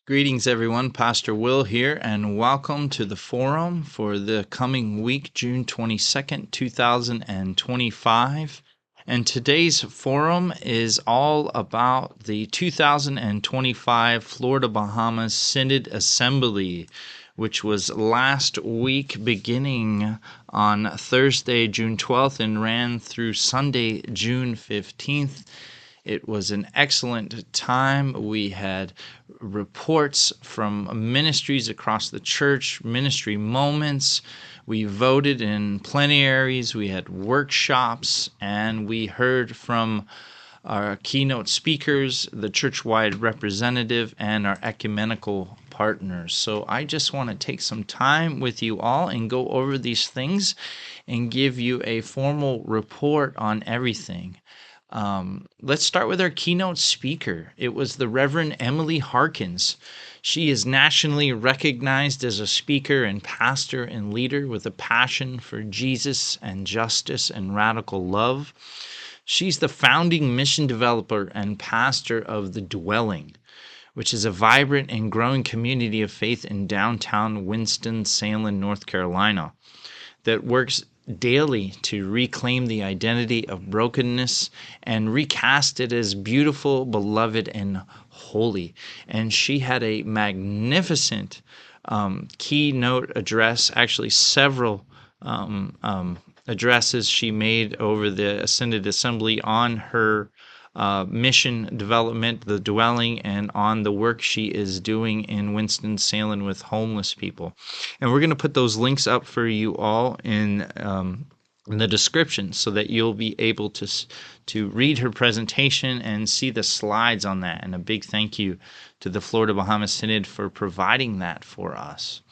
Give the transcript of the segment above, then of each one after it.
Greetings, everyone. Pastor Will here, and welcome to the forum for the coming week, June 22nd, 2025. And today's forum is all about the 2025 Florida Bahamas Synod Assembly, which was last week beginning on Thursday, June 12th, and ran through Sunday, June 15th. It was an excellent time. We had reports from ministries across the church, ministry moments. We voted in plenaries. We had workshops, and we heard from our keynote speakers, the churchwide representative, and our ecumenical partners. So I just want to take some time with you all and go over these things and give you a formal report on everything. Let's start with our keynote speaker. It was the Reverend Emily Harkins. She is nationally recognized as a speaker and pastor and leader with a passion for Jesus and justice and radical love. She's the founding mission developer and pastor of The Dwelling, which is a vibrant and growing community of faith in downtown Winston-Salem, North Carolina, that works daily to reclaim the identity of brokenness and recast it as beautiful, beloved, and holy. And she had a magnificent keynote address, actually several addresses she made over the Synod Assembly on her mission development, The Dwelling, and on the work she is doing in Winston-Salem with homeless people. And we're going to put those links up for you all in the description so that you'll be able to read her presentation and see the slides on that. And a big thank you to the Florida Bahamas Synod for providing that for us.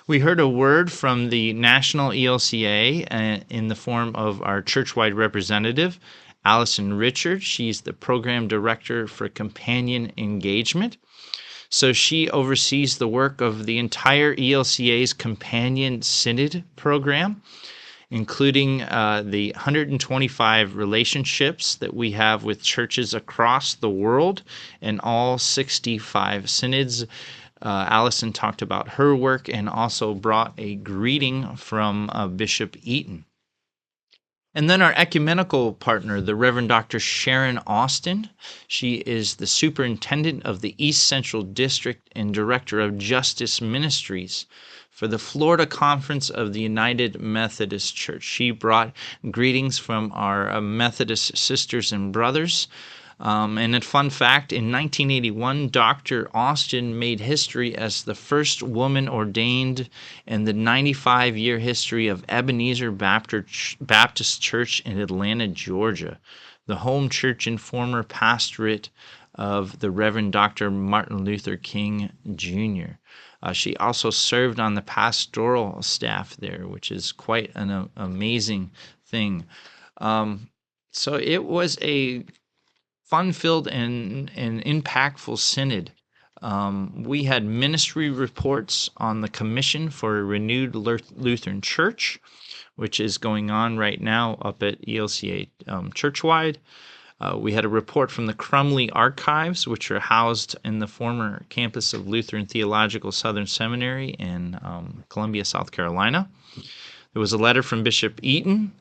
We heard a word from the National ELCA in the form of our churchwide representative, Allison Richard. She's the program director for companion engagement. So she oversees the work of the entire ELCA's companion synod program, including the 125 relationships that we have with churches across the world and all 65 synods. Allison talked about her work and also brought a greeting from Bishop Eaton. And then our ecumenical partner, the Reverend Dr. Sharon Austin. She is the superintendent of the East Central District and director of Justice Ministries for the Florida Conference of the United Methodist Church. She brought greetings from our Methodist sisters and brothers. And a fun fact, in 1981, Dr. Austin made history as the first woman ordained in the 95-year history of Ebenezer Baptist Church in Atlanta, Georgia, the home church and former pastorate of the Reverend Dr. Martin Luther King, Jr. She also served on the pastoral staff there, which is quite an amazing thing. So it was a fun-filled and impactful synod. We had ministry reports on the Commission for a Renewed Lutheran Church, which is going on right now up at ELCA Churchwide. We had a report from the Crumley Archives, which are housed in the former campus of Lutheran Theological Southern Seminary in Columbia, South Carolina. There was a letter from Bishop Eaton.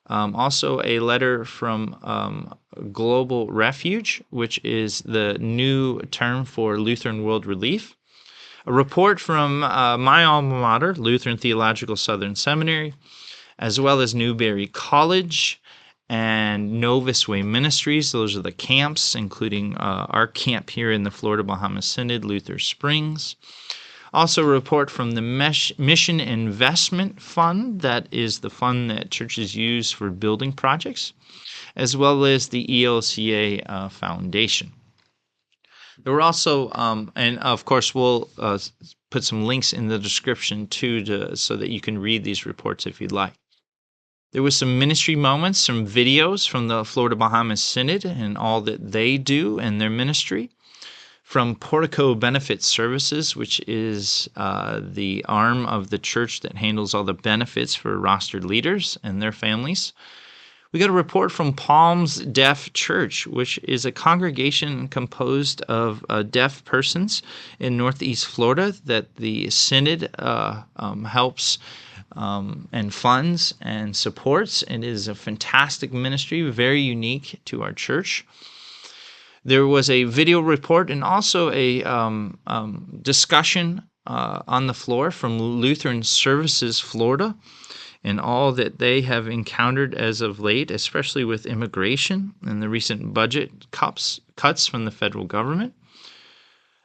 Also a letter from Global Refuge, which is the new term for Lutheran World Relief. A report from my alma mater, Lutheran Theological Southern Seminary, as well as Newberry College and Novus Way Ministries. Those are the camps, including our camp here in the Florida Bahamas Synod, Luther Springs. Also a report from the Mission Investment Fund, that is the fund that churches use for building projects, as well as the ELCA Foundation. There were also, and of course we'll put some links in the description too, so that you can read these reports if you'd like. There was some ministry moments, some videos from the Florida Bahamas Synod and all that they do in their ministry. From Portico Benefit Services, which is the arm of the church that handles all the benefits for rostered leaders and their families. We got a report from Palms Deaf Church, which is a congregation composed of deaf persons in Northeast Florida that the Synod helps and funds and supports. It is a fantastic ministry, very unique to our church. There was a video report and also a discussion on the floor from Lutheran Services Florida and all that they have encountered as of late, especially with immigration and the recent budget cuts from the federal government.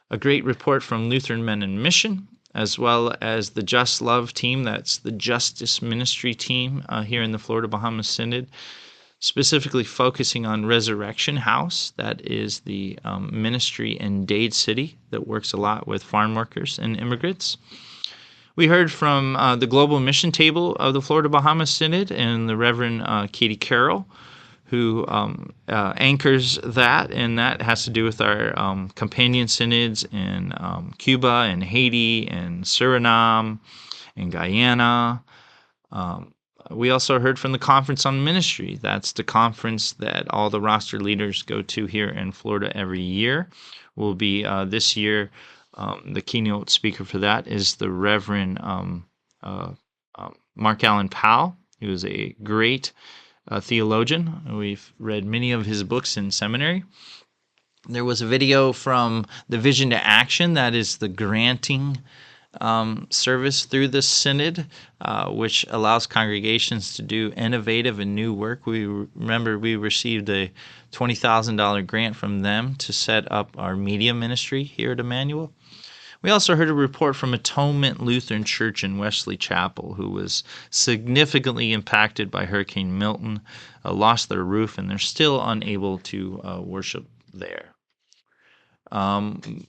A great report from Lutheran Men in Mission, as well as the Just Love team, that's the Justice Ministry team here in the Florida Bahamas Synod, specifically focusing on Resurrection House. That is the ministry in Dade City that works a lot with farm workers and immigrants. We heard from the Global Mission Table of the Florida Bahamas Synod and the Reverend Katie Carroll, who anchors that, and that has to do with our companion synods in Cuba and Haiti and Suriname and Guyana. We also heard from the Conference on Ministry. That's the conference that all the roster leaders go to here in Florida every year. Will be this year. The keynote speaker for that is the Reverend Mark Allen Powell, who is a great theologian. We've read many of his books in seminary. There was a video from the Vision to Action, that is the granting service through the Synod, which allows congregations to do innovative and new work. We received a $20,000 grant from them to set up our media ministry here at Emmanuel. We also heard a report from Atonement Lutheran Church in Wesley Chapel, who was significantly impacted by Hurricane Milton, lost their roof, and they're still unable to worship there.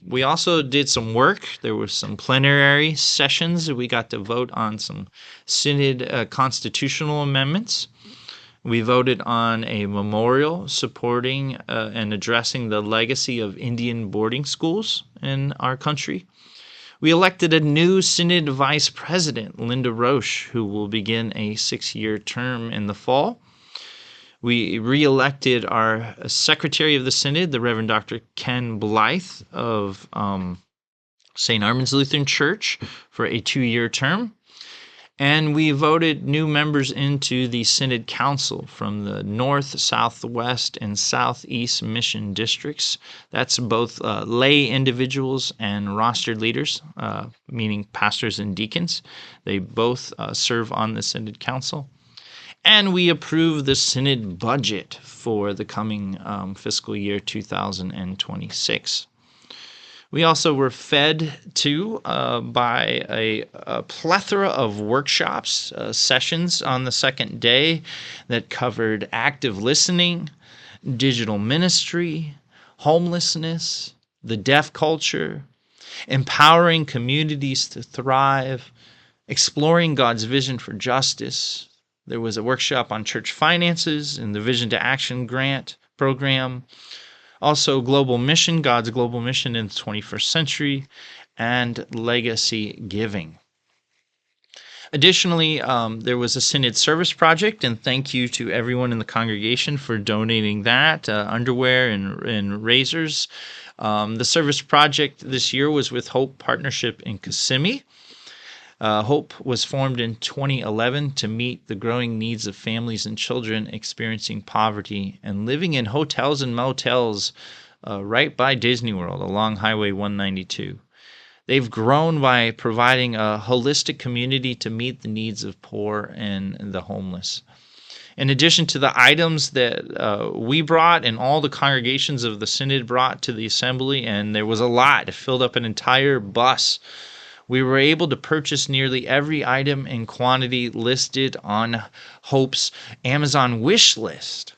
We also did some work. There were some plenary sessions. We got to vote on some Synod constitutional amendments. We voted on a memorial supporting and addressing the legacy of Indian boarding schools in our country. We elected a new Synod Vice President, Linda Roche, who will begin a 6-year term in the fall. We re-elected our Secretary of the Synod, the Reverend Dr. Ken Blythe of St. Armand's Lutheran Church, for a 2-year term. And we voted new members into the Synod Council from the North, Southwest, and Southeast Mission districts. That's both lay individuals and rostered leaders, meaning pastors and deacons. They both serve on the Synod Council. And we approved the Synod budget for the coming fiscal year 2026. We also were fed to by a plethora of workshops, sessions on the second day that covered active listening, digital ministry, homelessness, the deaf culture, empowering communities to thrive, exploring God's vision for justice. There was a workshop on church finances and the Vision to Action grant program. Also, global mission, God's global mission in the 21st century, and legacy giving. Additionally, there was a Synod service project, and thank you to everyone in the congregation for donating that, underwear and razors. The service project this year was with Hope Partnership in Kissimmee. Hope was formed in 2011 to meet the growing needs of families and children experiencing poverty and living in hotels and motels right by Disney World along Highway 192. They've grown by providing a holistic community to meet the needs of poor and the homeless. In addition to the items that we brought and all the congregations of the Synod brought to the assembly, and there was a lot, it filled up an entire bus. We were able to purchase nearly every item in quantity listed on Hope's Amazon wish list.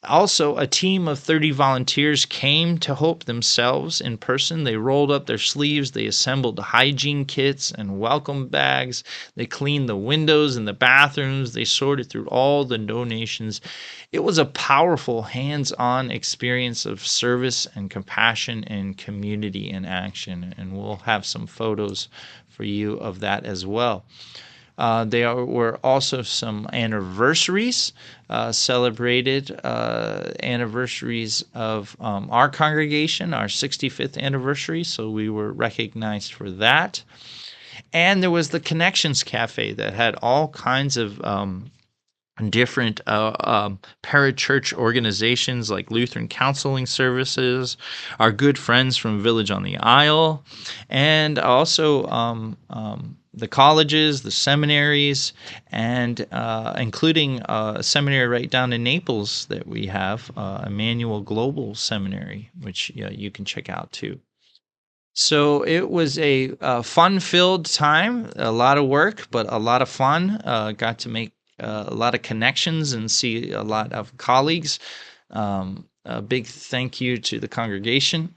Also, a team of 30 volunteers came to Hope themselves in person. They rolled up their sleeves. They assembled hygiene kits and welcome bags. They cleaned the windows in the bathrooms. They sorted through all the donations. It was a powerful hands-on experience of service and compassion and community in action. And we'll have some photos for you of that as well. There were also some anniversaries celebrated, anniversaries of our congregation, our 65th anniversary, so we were recognized for that. And there was the Connections Cafe that had all kinds of different parachurch organizations like Lutheran Counseling Services, our good friends from Village on the Isle, and also the colleges, the seminaries, and including a seminary right down in Naples that we have, Emmanuel Global Seminary, which you can check out too. So it was a fun-filled time, a lot of work, but a lot of fun. Got to make a lot of connections and see a lot of colleagues. A big thank you to the congregation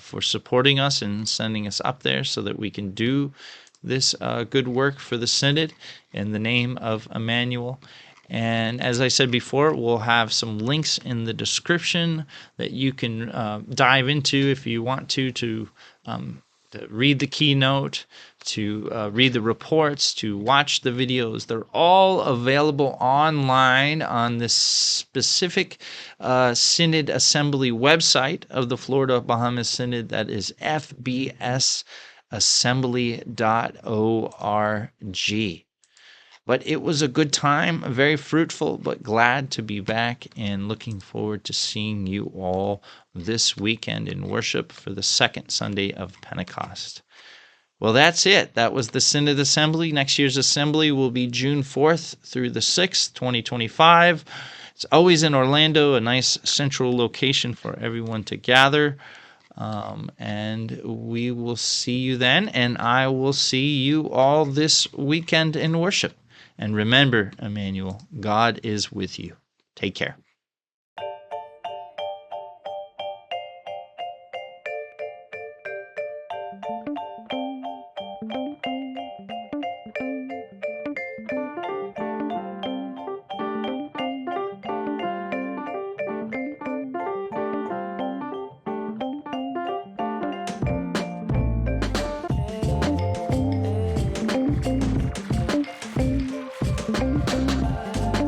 for supporting us and sending us up there so that we can do this good work for the Synod in the name of Emmanuel. And as I said before, we'll have some links in the description that you can dive into if you want to read the keynote, to read the reports, to watch the videos. They're all available online on the specific Synod Assembly website of the Florida Bahamas Synod. That is fbsassembly.org. But it was a good time, very fruitful, but glad to be back and looking forward to seeing you all this weekend in worship for the second Sunday of Pentecost. Well, that's it. That was the Synod Assembly. Next year's assembly will be June 4th through the 6th, 2025. It's always in Orlando, a nice central location for everyone to gather. And we will see you then, and I will see you all this weekend in worship. And remember, Emmanuel, God is with you. Take care.